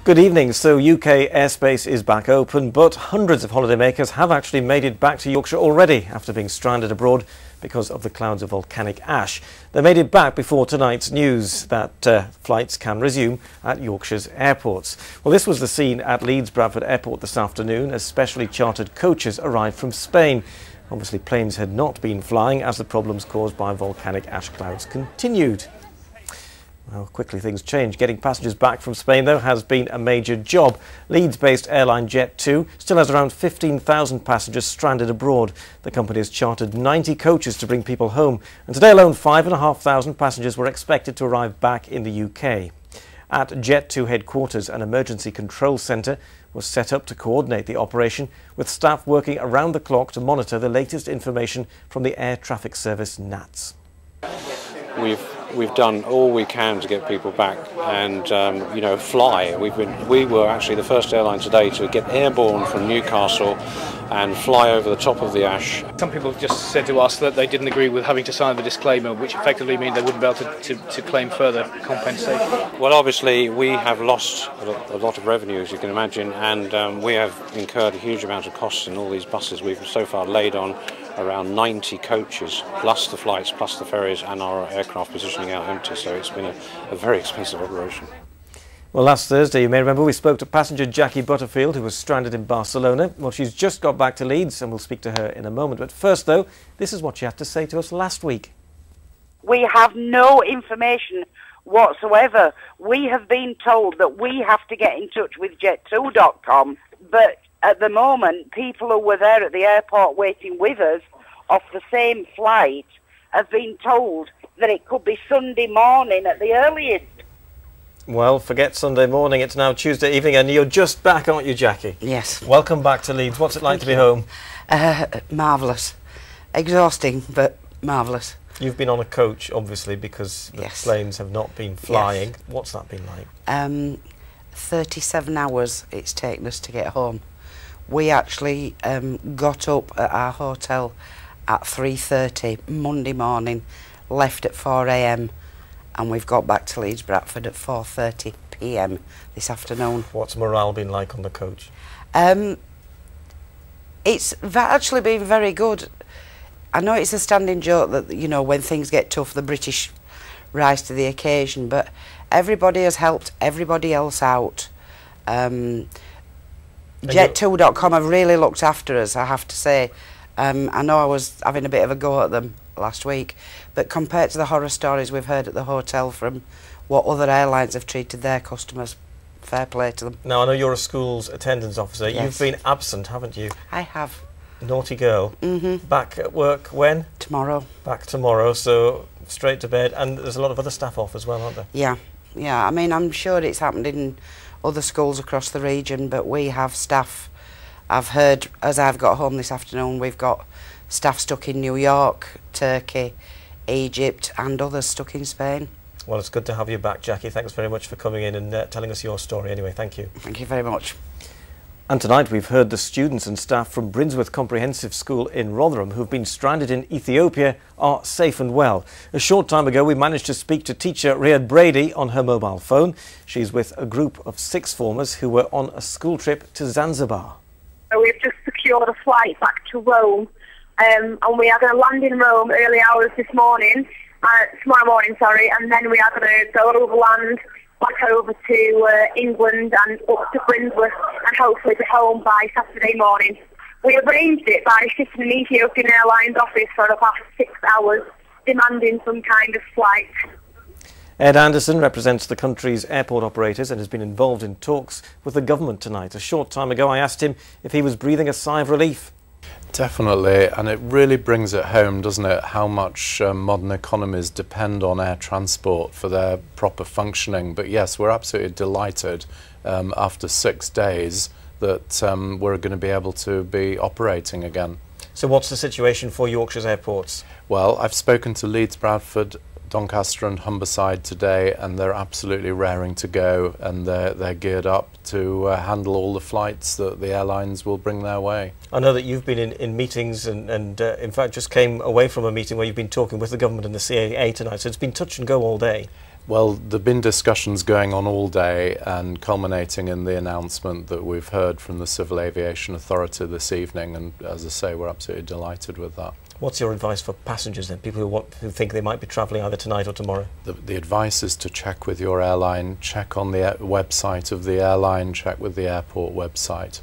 Good evening. So UK airspace is back open, but hundreds of holidaymakers have actually made it back to Yorkshire already after being stranded abroad because of the clouds of volcanic ash. They made it back before tonight's news that flights can resume at Yorkshire's airports. Well, this was the scene at Leeds Bradford Airport this afternoon as specially chartered coaches arrived from Spain. Obviously, planes had not been flying as the problems caused by volcanic ash clouds continued. Well, quickly things change. Getting passengers back from Spain, though, has been a major job. Leeds-based airline Jet2 still has around 15,000 passengers stranded abroad. The company has chartered 90 coaches to bring people home, and today alone 5,500 passengers were expected to arrive back in the UK. At Jet2 headquarters, an emergency control centre was set up to coordinate the operation, with staff working around the clock to monitor the latest information from the air traffic service NATS. We've done all we can to get people back and fly. We were actually the first airline today to get airborne from Newcastle and fly over the top of the ash. Some people just said to us that they didn't agree with having to sign the disclaimer, which effectively means they wouldn't be able to claim further compensation. Well, obviously we have lost a lot of revenue, as you can imagine, and we have incurred a huge amount of costs in all these buses. We've so far laid on around 90 coaches, plus the flights, plus the ferries and our aircraft positioning out empty, so it's been a very expensive operation. Well, last Thursday, you may remember, we spoke to passenger Jackie Butterfield, who was stranded in Barcelona. Well, she's just got back to Leeds, and we'll speak to her in a moment. But first, though, this is what she had to say to us last week. We have no information whatsoever. We have been told that we have to get in touch with jet2.com, but at the moment, people who were there at the airport waiting with us off the same flight have been told that it could be Sunday morning at the earliest. Well, forget Sunday morning, it's now Tuesday evening, and you're just back, aren't you, Jackie? Yes. Welcome back to Leeds. What's it like to be home? Marvellous. Exhausting, but marvellous. You've been on a coach, obviously, because the planes have not been flying. Yes. What's that been like? 37 hours it's taken us to get home. We actually got up at our hotel at 3:30 Monday morning, left at 4 AM, and we've got back to Leeds Bradford at 4:30 PM this afternoon. What's morale been like on the coach? It's actually been very good. I know it's a standing joke that, you know, when things get tough, the British rise to the occasion, but everybody has helped everybody else out. Jet2.com have really looked after us, I have to say. I know I was having a bit of a go at them last week, but compared to the horror stories we've heard at the hotel from what other airlines have treated their customers, fair play to them. Now, I know you're a school's attendance officer. Yes. You've been absent, haven't you? I have. Naughty girl. Mm-hmm. Back at work when? Tomorrow. Back tomorrow, so straight to bed. And there's a lot of other staff off as well, aren't there? Yeah, yeah. I mean, I'm sure it's happened in other schools across the region, but we have staff. I've heard, as I've got home this afternoon, we've got staff stuck in New York, Turkey, Egypt and others stuck in Spain. Well, it's good to have you back, Jackie. Thanks very much for coming in and telling us your story anyway. Thank you. Thank you very much. And tonight we've heard the students and staff from Brinsworth Comprehensive School in Rotherham who've been stranded in Ethiopia are safe and well. A short time ago we managed to speak to teacher Riyad Brady on her mobile phone. She's with a group of sixth formers who were on a school trip to Zanzibar. We've just secured a flight back to Rome and we are going to land in Rome early hours tomorrow morning, and then we are going to go overland back over to England and up to Brinsworth and hopefully be home by Saturday morning. We arranged it by sitting in the Ethiopian Airlines office for the past 6 hours, demanding some kind of flight. Ed Anderson represents the country's airport operators and has been involved in talks with the government tonight. A short time ago I asked him if he was breathing a sigh of relief. Definitely, and it really brings it home, doesn't it, how much modern economies depend on air transport for their proper functioning. But yes, we're absolutely delighted after 6 days that we're going to be able to be operating again. So what's the situation for Yorkshire's airports? Well, I've spoken to Leeds Bradford, Doncaster and Humberside today, and they're absolutely raring to go, and they're geared up to handle all the flights that the airlines will bring their way. I know that you've been in meetings and in fact just came away from a meeting where you've been talking with the government and the CAA tonight, so it's been touch and go all day. Well, there have been discussions going on all day and culminating in the announcement that we've heard from the Civil Aviation Authority this evening, and as I say, we're absolutely delighted with that. What's your advice for passengers then, people who think they might be travelling either tonight or tomorrow? The advice is to check with your airline, check on the website of the airline, check with the airport website.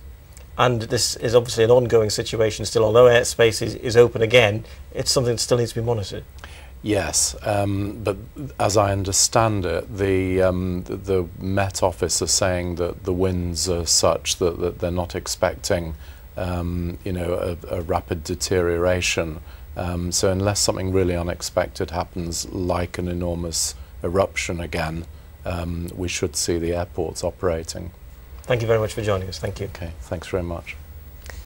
And this is obviously an ongoing situation still, although airspace is open again, it's something that still needs to be monitored. Yes, but as I understand it, the Met Office are saying that the winds are such that they're not expecting, you know, a rapid deterioration. So unless something really unexpected happens, like an enormous eruption again, we should see the airports operating. Thank you very much for joining us. Thank you. Okay, thanks very much.